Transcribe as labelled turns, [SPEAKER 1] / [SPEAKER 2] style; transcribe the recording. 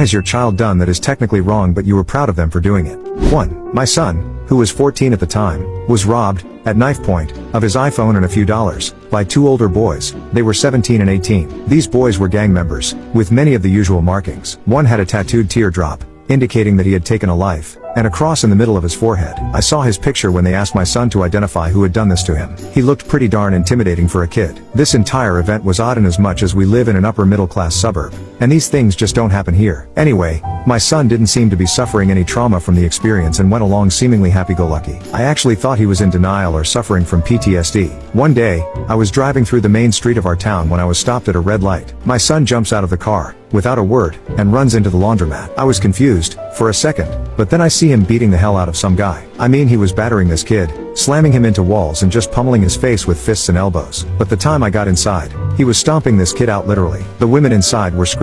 [SPEAKER 1] has your child done that is technically wrong but you were proud of them for doing it? 1. My son, who was 14 at the time, was robbed, at knife point, of his iPhone and a few dollars, by two older boys. They were 17 and 18. These boys were gang members, with many of the usual markings. One had a tattooed teardrop, indicating that he had taken a life, and a cross in the middle of his forehead. I saw his picture when they asked my son to identify who had done this to him. He looked pretty darn intimidating for a kid. This entire event was odd in as much as we live in an upper middle class suburb, and these things just don't happen here. Anyway, my son didn't seem to be suffering any trauma from the experience and went along seemingly happy-go-lucky. I actually thought he was in denial or suffering from PTSD. One day, I was driving through the main street of our town when I was stopped at a red light. My son jumps out of the car, without a word, and runs into the laundromat. I was confused, for a second, but then I see him beating the hell out of some guy. I mean, he was battering this kid, slamming him into walls and just pummeling his face with fists and elbows. But the time I got inside, he was stomping this kid out literally. The women inside were screaming.